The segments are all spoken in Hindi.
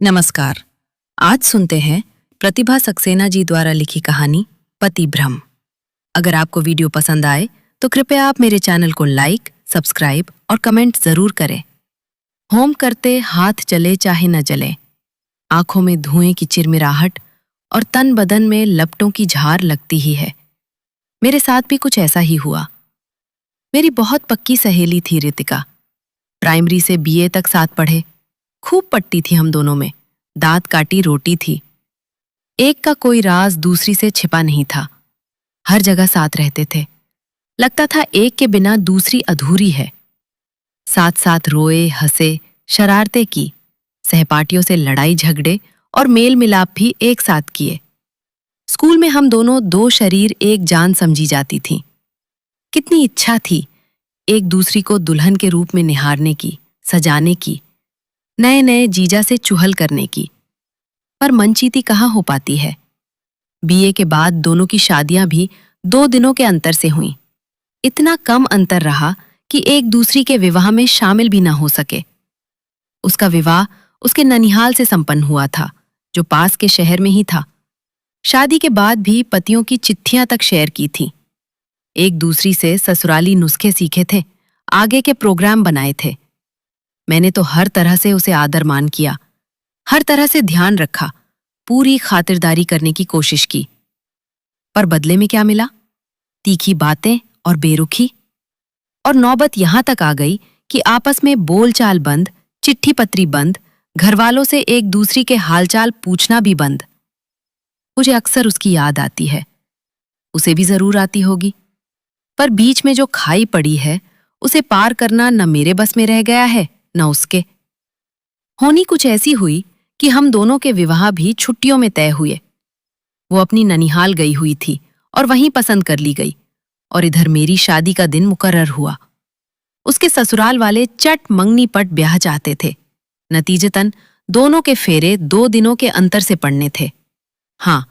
नमस्कार। आज सुनते हैं प्रतिभा सक्सेना जी द्वारा लिखी कहानी पति भ्रम। अगर आपको वीडियो पसंद आए तो कृपया आप मेरे चैनल को लाइक, सब्सक्राइब और कमेंट जरूर करें। होम करते हाथ जले चाहे न जले, आंखों में धुएं की चिरमिराहट और तन बदन में लपटों की झार लगती ही है। मेरे साथ भी कुछ ऐसा ही हुआ। मेरी बहुत पक्की सहेली थी रितिका। प्राइमरी से बीए तक साथ पढ़े। खूब पटती थी हम दोनों में, दांत काटी रोटी थी। एक का कोई राज दूसरी से छिपा नहीं था। हर जगह साथ रहते थे। लगता था एक के बिना दूसरी अधूरी है। साथ साथ रोए, हंसे, शरारतें की, सहपाठियों से लड़ाई झगड़े और मेल मिलाप भी एक साथ किए। स्कूल में हम दोनों दो शरीर एक जान समझी जाती थीं। कितनी इच्छा थी एक दूसरी को दुल्हन के रूप में निहारने की, सजाने की, नए नए जीजा से चुहल करने की। पर मनचीती कहाँ हो पाती है। बीए के बाद दोनों की शादियां भी 2 दिनों के अंतर से हुईं। इतना कम अंतर रहा कि एक दूसरी के विवाह में शामिल भी ना हो सके। उसका विवाह उसके ननिहाल से संपन्न हुआ था, जो पास के शहर में ही था। शादी के बाद भी पतियों की चिट्ठियां तक शेयर की थी। एक दूसरी से ससुराली नुस्खे सीखे थे, आगे के प्रोग्राम बनाए थे। मैंने तो हर तरह से उसे आदर मान किया, हर तरह से ध्यान रखा, पूरी खातिरदारी करने की कोशिश की। पर बदले में क्या मिला? तीखी बातें और बेरुखी। और नौबत यहां तक आ गई कि आपस में बोलचाल बंद, चिट्ठी पत्री बंद, घरवालों से एक दूसरी के हालचाल पूछना भी बंद। मुझे अक्सर उसकी याद आती है। उसे भी जरूर आती होगी। पर बीच में जो खाई पड़ी है, उसे पार करना न मेरे बस में रह गया है, न उसके। होनी कुछ ऐसी हुई कि हम दोनों के विवाह भी छुट्टियों में तय हुए। वो अपनी ननिहाल गई हुई थी और वहीं पसंद कर ली गई, और इधर मेरी शादी का दिन मुकर्रर हुआ। उसके ससुराल वाले चट मंगनी पट ब्याह चाहते थे। नतीजतन दोनों के फेरे 2 दिनों के अंतर से पड़ने थे। हाँ,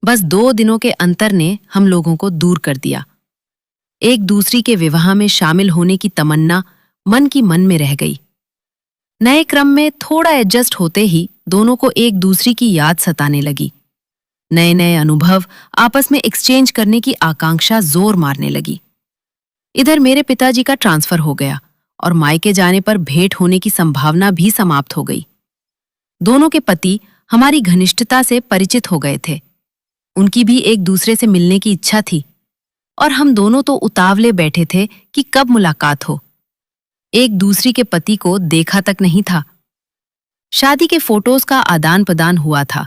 बस 2 दिनों के अंतर ने हम लोगों को दूर कर दिया। एक दूसरी के विवाह में शामिल होने की तमन्ना मन की मन में रह गई। नए क्रम में थोड़ा एडजस्ट होते ही दोनों को एक दूसरी की याद सताने लगी। नए नए अनुभव आपस में एक्सचेंज करने की आकांक्षा जोर मारने लगी। इधर मेरे पिताजी का ट्रांसफर हो गया और मायके जाने पर भेंट होने की संभावना भी समाप्त हो गई। दोनों के पति हमारी घनिष्ठता से परिचित हो गए थे। उनकी भी एक दूसरे से मिलने की इच्छा थी, और हम दोनों तो उतावले बैठे थे कि कब मुलाकात हो। एक दूसरी के पति को देखा तक नहीं था। शादी के फोटोज का आदान प्रदान हुआ था,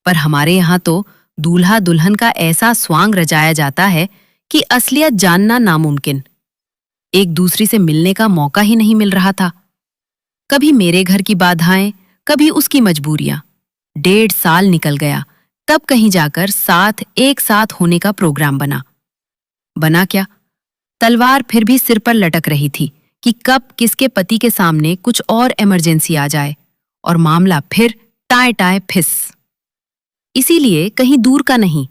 पर हमारे यहाँ तो दूल्हा दुल्हन का ऐसा स्वांग रचाया जाता है कि असलियत जानना नामुमकिन। एक दूसरी से मिलने का मौका ही नहीं मिल रहा था। कभी मेरे घर की बाधाएं, कभी उसकी मजबूरियां। 1.5 साल निकल गया, तब कहीं जाकर एक साथ होने का प्रोग्राम बना क्या? तलवार फिर भी सिर पर लटक रही थी कि कब किसके पति के सामने कुछ और इमरजेंसी आ जाए और मामला फिर टाए टाए फिस। इसीलिए कहीं दूर का नहीं,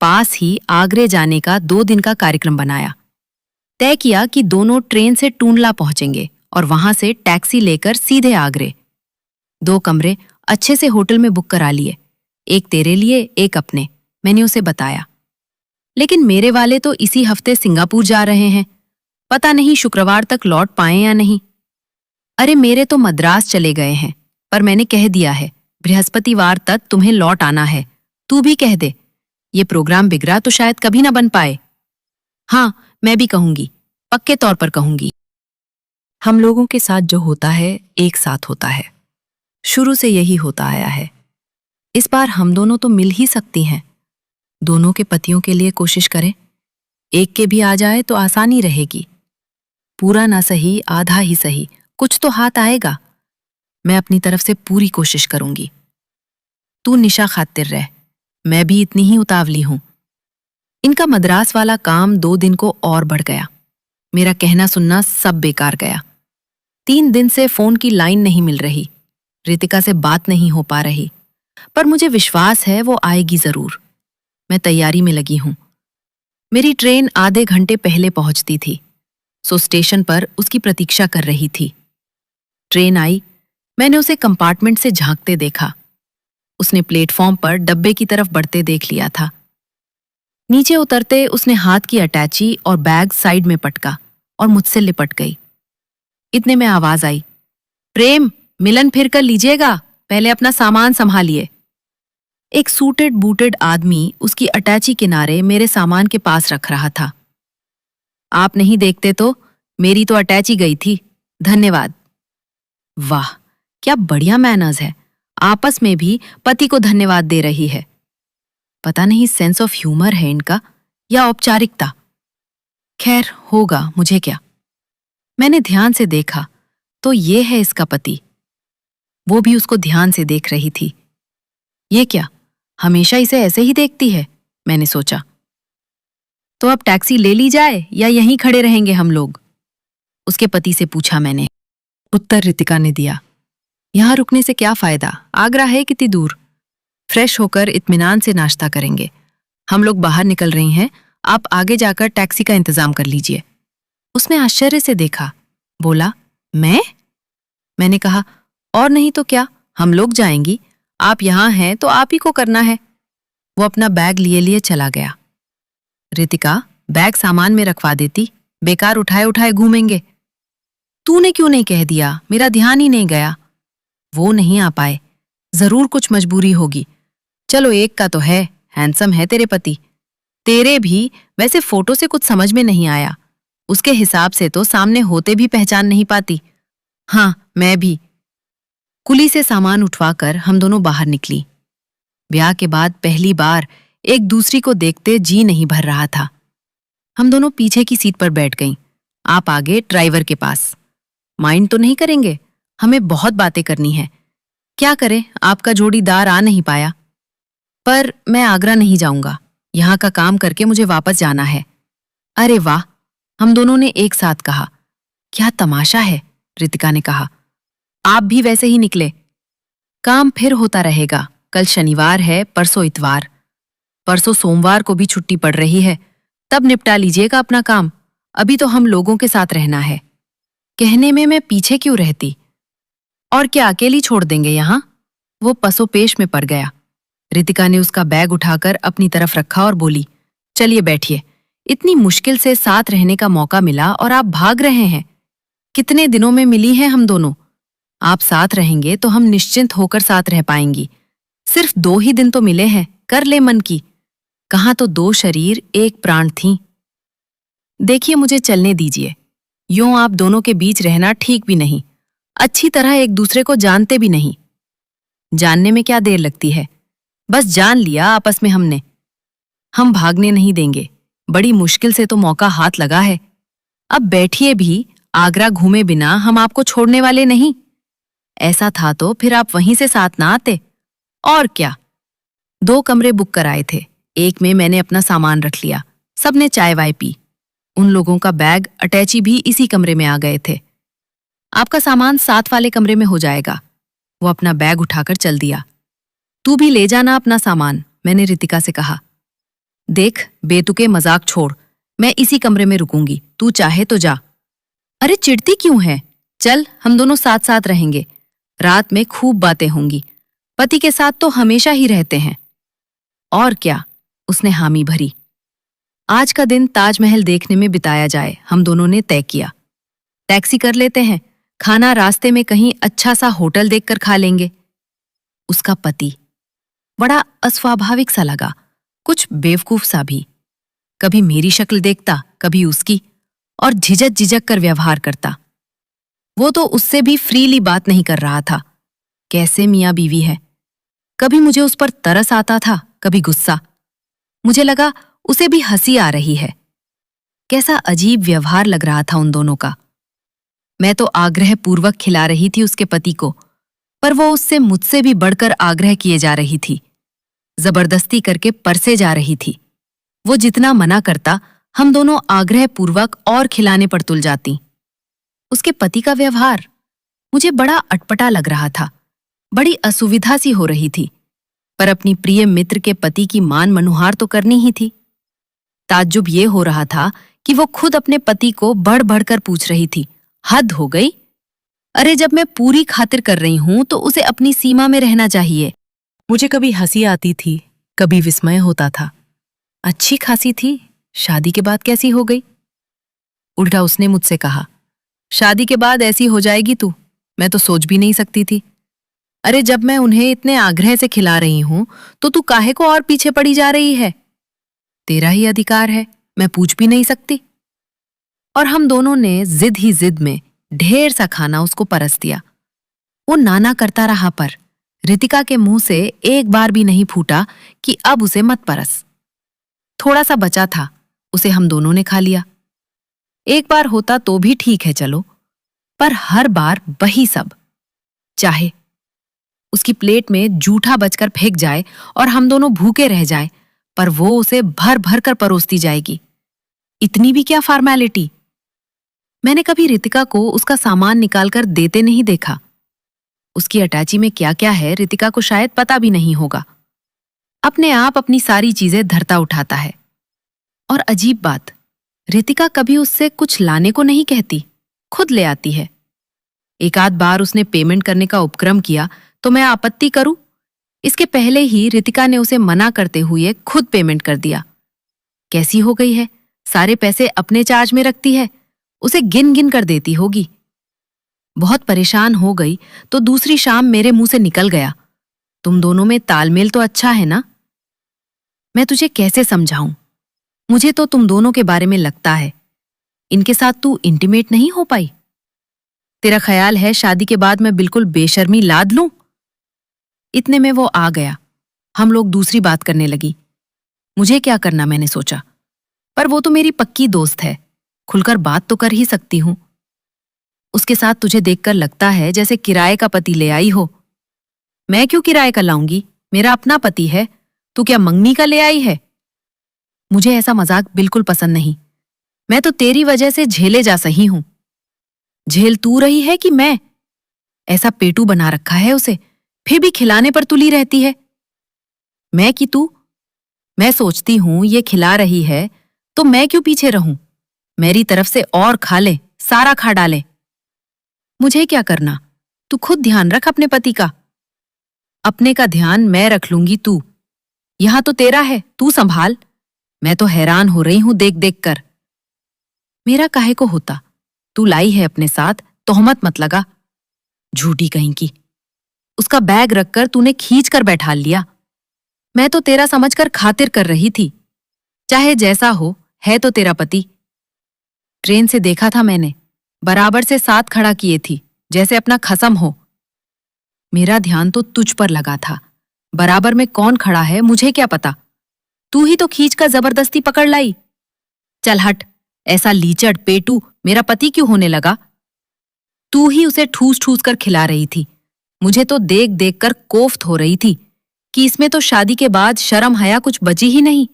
पास ही आगरे जाने का 2 दिन का कार्यक्रम बनाया। तय किया कि दोनों ट्रेन से टूंडला पहुंचेंगे और वहां से टैक्सी लेकर सीधे आगरे। 2 कमरे अच्छे से होटल में बुक करा लिए, एक तेरे लिए, एक अपने, मैंने उसे बताया। लेकिन मेरे वाले तो इसी हफ्ते सिंगापुर जा रहे हैं, पता नहीं शुक्रवार तक लौट पाए या नहीं। अरे मेरे तो मद्रास चले गए हैं, पर मैंने कह दिया है बृहस्पतिवार तक तुम्हें लौट आना है। तू भी कह दे, ये प्रोग्राम बिगड़ा तो शायद कभी ना बन पाए। हाँ, मैं भी कहूंगी, पक्के तौर पर कहूंगी। हम लोगों के साथ जो होता है, एक साथ होता है। शुरू से यही होता आया है। इस बार हम दोनों तो मिल ही सकती हैं। दोनों के पतियों के लिए कोशिश करें। एक के भी आ जाए तो आसानी रहेगी। पूरा ना सही, आधा ही सही, कुछ तो हाथ आएगा। मैं अपनी तरफ से पूरी कोशिश करूंगी। तू निशा खातिर रह, मैं भी इतनी ही उतावली हूं। इनका मद्रास वाला काम 2 दिन को और बढ़ गया। मेरा कहना सुनना सब बेकार गया। 3 दिन से फोन की लाइन नहीं मिल रही, रितिका से बात नहीं हो पा रही। पर मुझे विश्वास है वो आएगी जरूर। मैं तैयारी में लगी हूं। मेरी ट्रेन आधे घंटे पहले पहुंचती थी, सो स्टेशन पर उसकी प्रतीक्षा कर रही थी। ट्रेन आई, मैंने उसे कंपार्टमेंट से झांकते देखा। उसने प्लेटफॉर्म पर डब्बे की तरफ बढ़ते देख लिया था। नीचे उतरते उसने हाथ की अटैची और बैग साइड में पटका और मुझसे लिपट गई। इतने में आवाज आई, प्रेम, मिलन फिर कर लीजिएगा, पहले अपना सामान संभालिए। एक सूटेड बूटेड आदमी उसकी अटैची किनारे मेरे सामान के पास रख रहा था। आप नहीं देखते तो मेरी तो अटैची गई थी, धन्यवाद। वाह, क्या बढ़िया मैनर्स है, आपस में भी पति को धन्यवाद दे रही है। पता नहीं सेंस ऑफ ह्यूमर है इनका या औपचारिकता। खैर, होगा, मुझे क्या। मैंने ध्यान से देखा तो ये है इसका पति। वो भी उसको ध्यान से देख रही थी। ये क्या, हमेशा इसे ऐसे ही देखती है, मैंने सोचा। तो अब टैक्सी ले ली जाए या यहीं खड़े रहेंगे हम लोग? उसके पति से पूछा मैंने। उत्तर रितिका ने दिया, यहां रुकने से क्या फायदा, आगरा है कितनी दूर। फ्रेश होकर इत्मीनान से नाश्ता करेंगे। हम लोग बाहर निकल रही हैं, आप आगे जाकर टैक्सी का इंतजाम कर लीजिए। उसने आश्चर्य से देखा, बोला, मैं? मैंने कहा, और नहीं तो क्या, हम लोग जाएंगी, आप यहां हैं तो आप ही को करना है। वो अपना बैग लिए लिए चला गया। रितिका, बैग सामान में रखवा देती, बेकार उठाए उठाए घूमेंगे। तूने क्यों नहीं कह दिया, मेरा ध्यान ही नहीं गया। वो नहीं आ पाए, जरूर कुछ मजबूरी होगी। चलो, एक का तो है, हैंडसम है तेरे पति। तेरे भी, वैसे फोटो से कुछ समझ में नहीं आया, उसके हिसाब से तो सामने होते भी पहचान नहीं पाती। हाँ, मैं भी। कुली से सामान उठवाकर हम दोनों बाहर निकली। ब्याह के बाद पहली बार एक दूसरी को देखते जी नहीं भर रहा था। हम दोनों पीछे की सीट पर बैठ गईं, आप आगे ड्राइवर के पास। माइंड तो नहीं करेंगे, हमें बहुत बातें करनी है। क्या करें, आपका जोड़ीदार आ नहीं पाया। पर मैं आगरा नहीं जाऊंगा, यहाँ का काम करके मुझे वापस जाना है। अरे वाह, हम दोनों ने एक साथ कहा। क्या तमाशा है, रितिका ने कहा। आप भी वैसे ही निकले। काम फिर होता रहेगा, कल शनिवार है, परसों इतवार, परसों सोमवार को भी छुट्टी पड़ रही है, तब निपटा लीजिएगा अपना काम। अभी तो हम लोगों के साथ रहना है। कहने में मैं पीछे क्यों रहती? और क्या अकेली छोड़ देंगे यहां? वो पसोपेश में पड़ गया। रितिका ने उसका बैग उठाकर अपनी तरफ रखा और बोली, चलिए बैठिए, इतनी मुश्किल से साथ रहने का मौका मिला और आप भाग रहे हैं। कितने दिनों में मिली हैं हम दोनों। आप साथ रहेंगे तो हम निश्चिंत होकर साथ रह पाएंगी। सिर्फ 2 ही दिन तो मिले हैं, कर ले मन की। कहाँ तो 2 शरीर 1 प्राण थीं। देखिए, मुझे चलने दीजिए। यूं आप दोनों के बीच रहना ठीक भी नहीं, अच्छी तरह एक दूसरे को जानते भी नहीं। जानने में क्या देर लगती है, बस जान लिया आपस में हमने। हम भागने नहीं देंगे, बड़ी मुश्किल से तो मौका हाथ लगा है। अब बैठिए भी, आगरा घूमे बिना हम आपको छोड़ने वाले नहीं। ऐसा था तो फिर आप वहीं से साथ ना आते। और क्या। 2 कमरे बुक कराए थे, एक में मैंने अपना सामान रख लिया, सबने चाय वाय पी। उन लोगों का बैग अटैची भी इसी कमरे में आ गए थे। आपका सामान साथ वाले कमरे में हो जाएगा। वो अपना बैग उठाकर चल दिया। तू भी ले जाना अपना सामान, मैंने रितिका से कहा। देख, बेतुके मजाक छोड़, मैं इसी कमरे में रुकूंगी, तू चाहे तो जा। अरे चिढ़ती क्यों है, चल, हम दोनों साथ साथ रहेंगे, रात में खूब बातें होंगी। पति के साथ तो हमेशा ही रहते हैं। और क्या, उसने हामी भरी। आज का दिन ताजमहल देखने में बिताया जाए, हम दोनों ने तय किया। टैक्सी कर लेते हैं, खाना रास्ते में कहीं अच्छा सा होटल देखकर खा लेंगे। उसका पति बड़ा अस्वाभाविक सा लगा, कुछ बेवकूफ सा भी। कभी मेरी शक्ल देखता, कभी उसकी, और झिझक झिझक कर व्यवहार करता। वो तो उससे भी फ्रीली बात नहीं कर रहा था। कैसे मियां बीवी है। कभी मुझे उस पर तरस आता था, कभी गुस्सा। मुझे लगा उसे भी हंसी आ रही है। कैसा अजीब व्यवहार लग रहा था उन दोनों का। मैं तो आग्रहपूर्वक खिला रही थी उसके पति को, पर वो उससे मुझसे भी बढ़कर आग्रह किए जा रही थी। जबरदस्ती करके परसे जा रही थी। वो जितना मना करता, हम दोनों आग्रहपूर्वक और खिलाने पर तुल जाती। उसके पति का व्यवहार मुझे बड़ा अटपटा लग रहा था, बड़ी असुविधा सी हो रही थी। पर अपनी प्रिय मित्र के पति की मान मनुहार तो करनी ही थी। ताज्जुब ये हो रहा था कि वो खुद अपने पति को बढ़ बढ़कर पूछ रही थी, हद हो गई। अरे जब मैं पूरी खातिर कर रही हूं तो उसे अपनी सीमा में रहना चाहिए। मुझे कभी हंसी आती थी, कभी विस्मय होता था। अच्छी खासी थी, शादी के बाद कैसी हो गई? उल्टा उसने मुझसे कहा, शादी के बाद ऐसी हो जाएगी तू, मैं तो सोच भी नहीं सकती थी। अरे जब मैं उन्हें इतने आग्रह से खिला रही हूं तो तू काहे को और पीछे पड़ी जा रही है? तेरा ही अधिकार है, मैं पूछ भी नहीं सकती। और हम दोनों ने जिद ही जिद में ढेर सा खाना उसको परस दिया। वो नाना करता रहा पर रितिका के मुंह से एक बार भी नहीं फूटा कि अब उसे मत परस। थोड़ा सा बचा था, उसे हम दोनों ने खा लिया। एक बार होता तो भी ठीक है चलो, पर हर बार वही सब। चाहे उसकी प्लेट में जूठा बचकर फेंक जाए और हम दोनों भूखे रह जाएं, पर वो उसे भर भर कर परोसती जाएगी। इतनी भी क्या फॉर्मेलिटी? मैंने कभी रितिका को उसका सामान निकालकर देते नहीं देखा। उसकी अटैची में क्या क्या है रितिका को शायद पता भी नहीं होगा। अपने आप अपनी सारी चीजें धरता उठाता है। और अजीब बात, रितिका कभी उससे कुछ लाने को नहीं कहती, खुद ले आती है। एक आध बार उसने पेमेंट करने का उपक्रम किया तो मैं आपत्ति करूं, इसके पहले ही रितिका ने उसे मना करते हुए खुद पेमेंट कर दिया। कैसी हो गई है, सारे पैसे अपने चार्ज में रखती है, उसे गिन गिन कर देती होगी। बहुत परेशान हो गई तो दूसरी शाम मेरे मुंह से निकल गया, तुम दोनों में तालमेल तो अच्छा है ना? मैं तुझे कैसे समझाऊं? मुझे तो तुम दोनों के बारे में लगता है इनके साथ तू इंटीमेट नहीं हो पाई। तेरा ख्याल है शादी के बाद मैं बिल्कुल बेशर्मी लाद लूं? इतने में वो आ गया। हम लोग दूसरी बात करने लगी। मुझे क्या करना मैंने सोचा, पर वो तो मेरी पक्की दोस्त है, खुलकर बात तो कर ही सकती हूं। उसके साथ तुझे देखकर लगता है जैसे किराए का पति ले आई हो। मैं क्यों किराए का लाऊंगी, मेरा अपना पति है। तू क्या मंगनी का ले आई है? मुझे ऐसा मजाक बिल्कुल पसंद नहीं। मैं तो तेरी वजह से झेले जा सही हूं। झेल तू रही है कि मैं? ऐसा पेटू बना रखा है उसे, फिर भी खिलाने पर तुली रहती है। मैं कि तू? मैं सोचती हूं ये खिला रही है तो मैं क्यों पीछे रहूं? मेरी तरफ से और खा ले, सारा खा डाले। मुझे क्या करना, तू खुद ध्यान रख अपने पति का। अपने का ध्यान मैं रख लूंगी, तू यहां तो तेरा है, तू संभाल। मैं तो हैरान हो रही हूं देख देख कर। मेरा काहे को होता, तू लाई है अपने साथ, तोहमत मत लगा। झूठी कहीं की। उसका बैग रखकर तूने खींच कर बैठा लिया। मैं तो तेरा समझकर खातिर कर रही थी। चाहे जैसा हो, है तो तेरा पति। ट्रेन से देखा था मैंने, बराबर से साथ खड़ा किए थी, जैसे अपना खसम हो। मेरा ध्यान तो तुझ पर लगा था, बराबर में कौन खड़ा है मुझे क्या पता। तू ही तो खींच कर जबरदस्ती पकड़ लाई। चल हट, ऐसा लीचड़ पेटू मेरा पति क्यों होने लगा? तू ही उसे ठूस ठूस कर खिला रही थी। मुझे तो देख देख कर कोफ्त हो रही थी कि इसमें तो शादी के बाद शर्म हया कुछ बची ही नहीं।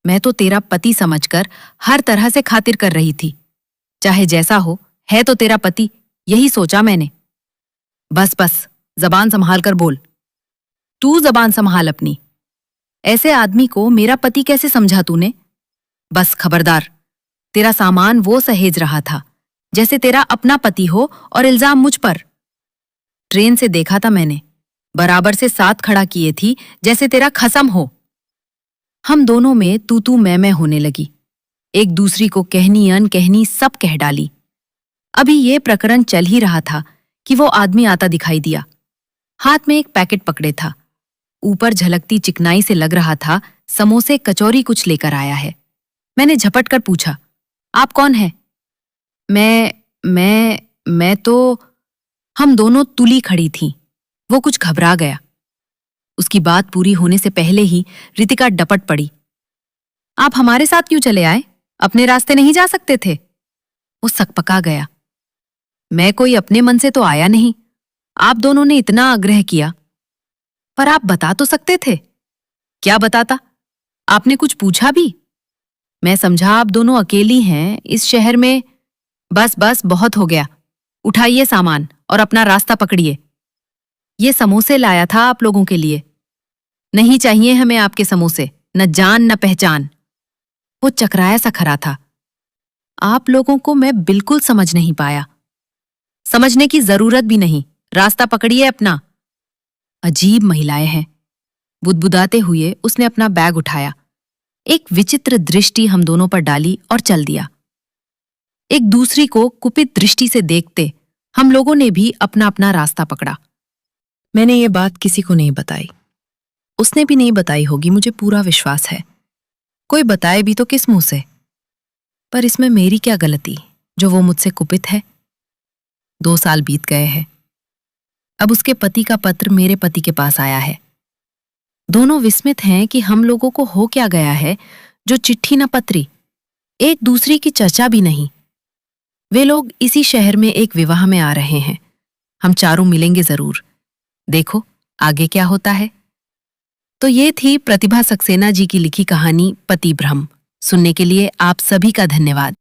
मैं तो तेरा पति समझकर हर तरह से खातिर कर रही थी। चाहे जैसा हो, है तो तेरा पति, यही सोचा मैंने। बस बस, जबान संभाल कर बोल। तू जबान संभाल अपनी। ऐसे आदमी को मेरा पति कैसे समझा तूने? बस खबरदार, तेरा सामान वो सहेज रहा था जैसे तेरा अपना पति हो और इल्जाम मुझ पर। ट्रेन से देखा था मैंने, बराबर से साथ खड़ा किए थी जैसे तेरा खसम हो। हम दोनों में तू मैं होने लगी, एक दूसरी को कहनी अनकहनी सब कह डाली। अभी ये प्रकरण चल ही रहा था कि वो आदमी आता दिखाई दिया। हाथ में एक पैकेट पकड़े था, ऊपर झलकती चिकनाई से लग रहा था समोसे कचौरी कुछ लेकर आया है। मैंने झपट कर पूछा, आप कौन हैं? मैं तो। हम दोनों तुली खड़ी थीं। वो कुछ घबरा गया। उसकी बात पूरी होने से पहले ही रितिका डपट पड़ी, आप हमारे साथ क्यों चले आए? अपने रास्ते नहीं जा सकते थे? वो सकपका गया। मैं कोई अपने मन से तो आया नहीं, आप दोनों ने इतना आग्रह किया। पर आप बता तो सकते थे। क्या बताता? आपने कुछ पूछा भी? मैं समझा आप दोनों अकेली हैं इस शहर में। बस बस, बहुत हो गया। उठाइए सामान और अपना रास्ता पकड़िए। ये समोसे लाया था आप लोगों के लिए। नहीं चाहिए हमें आपके समोसे, न जान न पहचान। वो चकराया सा खड़ा था। आप लोगों को मैं बिल्कुल समझ नहीं पाया। समझने की जरूरत भी नहीं, रास्ता पकड़िए अपना। अजीब महिलाएं हैं। बुदबुदाते हुए उसने अपना बैग उठाया, एक विचित्र दृष्टि हम दोनों पर डाली और चल दिया। एक दूसरी को कुपित दृष्टि से देखते हम लोगों ने भी अपना अपना रास्ता पकड़ा। मैंने ये बात किसी को नहीं बताई, उसने भी नहीं बताई होगी, मुझे पूरा विश्वास है। कोई बताए भी तो किस मुंह से? पर इसमें मेरी क्या गलती जो वो मुझसे कुपित है? 2 साल बीत गए हैं। अब उसके पति का पत्र मेरे पति के पास आया है। दोनों विस्मित हैं कि हम लोगों को हो क्या गया है जो चिट्ठी न पत्री, एक दूसरी की चर्चा भी नहीं। वे लोग इसी शहर में एक विवाह में आ रहे हैं। हम चारों मिलेंगे जरूर। देखो आगे क्या होता है। तो ये थी प्रतिभा सक्सेना जी की लिखी कहानी पति भ्रम। सुनने के लिए आप सभी का धन्यवाद।